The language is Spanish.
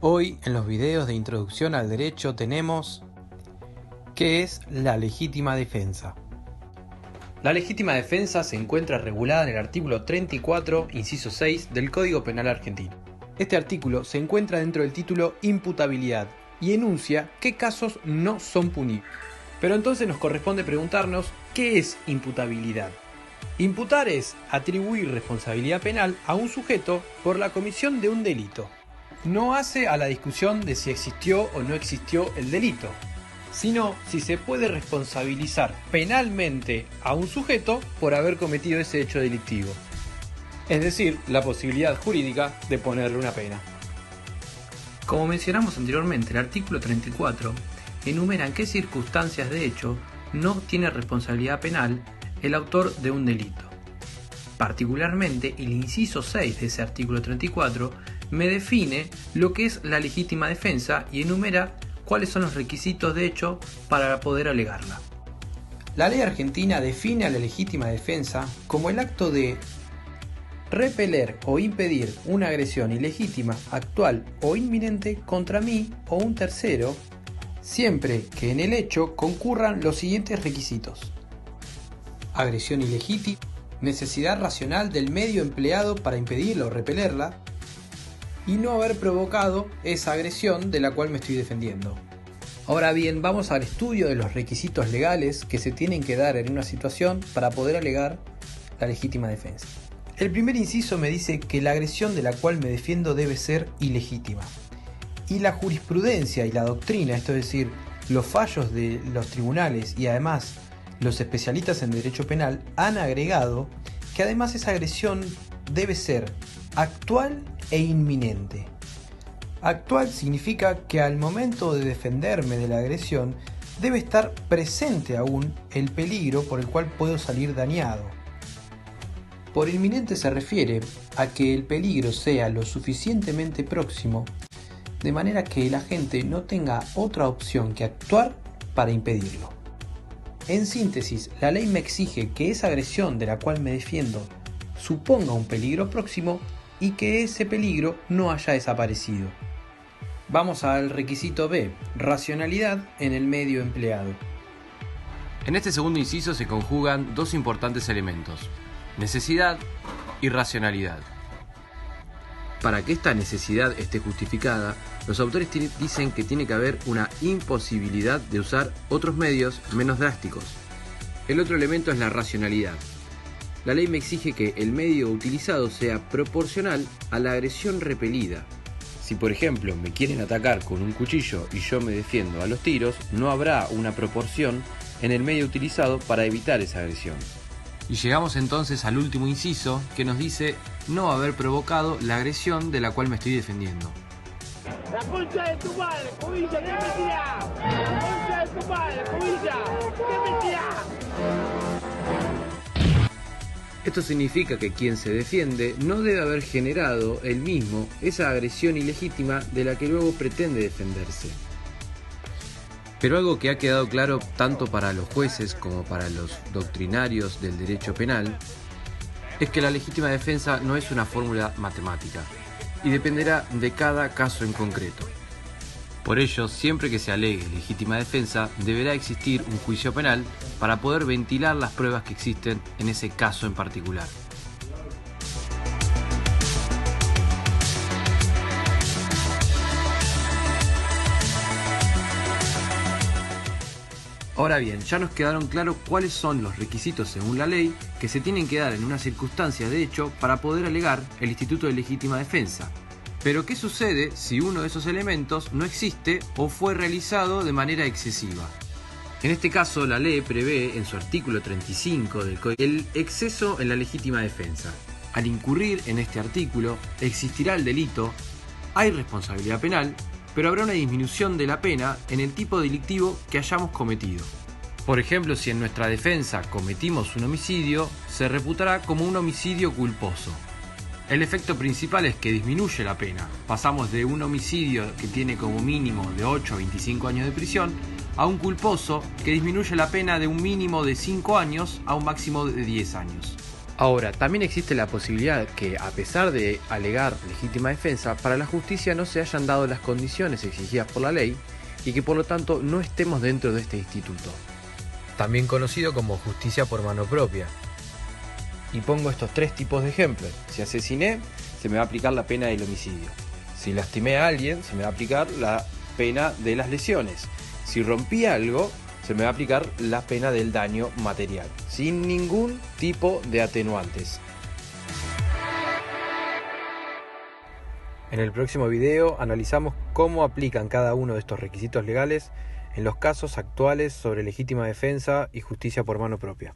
Hoy en los videos de introducción al derecho tenemos ¿qué es la legítima defensa? La legítima defensa se encuentra regulada en el artículo 34, inciso 6 del Código Penal argentino. Este artículo se encuentra dentro del título Imputabilidad y enuncia qué casos no son punibles. Pero entonces nos corresponde preguntarnos ¿qué es imputabilidad? Imputar es atribuir responsabilidad penal a un sujeto por la comisión de un delito. No hace a la discusión de si existió o no existió el delito, sino si se puede responsabilizar penalmente a un sujeto por haber cometido ese hecho delictivo. Es decir, la posibilidad jurídica de ponerle una pena. Como mencionamos anteriormente, el artículo 34 enumera en qué circunstancias de hecho no tiene responsabilidad penal el autor de un delito. Particularmente, el inciso 6 de ese artículo 34 me define lo que es la legítima defensa y enumera cuáles son los requisitos de hecho para poder alegarla. La ley argentina define a la legítima defensa como el acto de repeler o impedir una agresión ilegítima, actual o inminente contra mí o un tercero, siempre que en el hecho concurran los siguientes requisitos: agresión ilegítima, necesidad racional del medio empleado para impedirla o repelerla, y no haber provocado esa agresión de la cual me estoy defendiendo. Ahora bien, vamos al estudio de los requisitos legales que se tienen que dar en una situación para poder alegar la legítima defensa. El primer inciso me dice que la agresión de la cual me defiendo debe ser ilegítima. Y la jurisprudencia y la doctrina, esto es decir, los fallos de los tribunales y además los especialistas en derecho penal han agregado que además esa agresión debe ser actual e inminente. Actual significa que al momento de defenderme de la agresión debe estar presente aún el peligro por el cual puedo salir dañado. Por inminente se refiere a que el peligro sea lo suficientemente próximo de manera que el agente no tenga otra opción que actuar para impedirlo. En síntesis, la ley me exige que esa agresión de la cual me defiendo suponga un peligro próximo y que ese peligro no haya desaparecido. Vamos al requisito B, racionalidad en el medio empleado. En este segundo inciso se conjugan dos importantes elementos: necesidad y racionalidad. Para que esta necesidad esté justificada, los autores dicen que tiene que haber una imposibilidad de usar otros medios menos drásticos. El otro elemento es la racionalidad. La ley me exige que el medio utilizado sea proporcional a la agresión repelida. Si por ejemplo me quieren atacar con un cuchillo y yo me defiendo a los tiros, no habrá una proporción en el medio utilizado para evitar esa agresión. Y llegamos entonces al último inciso que nos dice no haber provocado la agresión de la cual me estoy defendiendo. La concha de tu madre, cubilla, ¿qué me tirá? La concha de tu madre, cubilla, ¿qué me tirá? Esto significa que quien se defiende no debe haber generado él mismo esa agresión ilegítima de la que luego pretende defenderse. Pero algo que ha quedado claro tanto para los jueces como para los doctrinarios del derecho penal es que la legítima defensa no es una fórmula matemática y dependerá de cada caso en concreto. Por ello, siempre que se alegue legítima defensa, deberá existir un juicio penal para poder ventilar las pruebas que existen en ese caso en particular. Ahora bien, ya nos quedaron claros cuáles son los requisitos según la ley que se tienen que dar en una circunstancia de hecho para poder alegar el instituto de legítima defensa. Pero ¿qué sucede si uno de esos elementos no existe o fue realizado de manera excesiva? En este caso, la ley prevé en su artículo 35 del Código el exceso en la legítima defensa. Al incurrir en este artículo, existirá el delito, hay responsabilidad penal, pero habrá una disminución de la pena en el tipo delictivo que hayamos cometido. Por ejemplo, si en nuestra defensa cometimos un homicidio, se reputará como un homicidio culposo. El efecto principal es que disminuye la pena. Pasamos de un homicidio que tiene como mínimo de 8 a 25 años de prisión a un culposo que disminuye la pena de un mínimo de 5 años a un máximo de 10 años. Ahora, también existe la posibilidad que, a pesar de alegar legítima defensa, para la justicia no se hayan dado las condiciones exigidas por la ley y que por lo tanto no estemos dentro de este instituto. También conocido como justicia por mano propia. Y pongo estos 3 tipos de ejemplos. Si asesiné, se me va a aplicar la pena del homicidio. Si lastimé a alguien, se me va a aplicar la pena de las lesiones. Si rompí algo, se me va a aplicar la pena del daño material, sin ningún tipo de atenuantes. En el próximo video analizamos cómo aplican cada uno de estos requisitos legales en los casos actuales sobre legítima defensa y justicia por mano propia.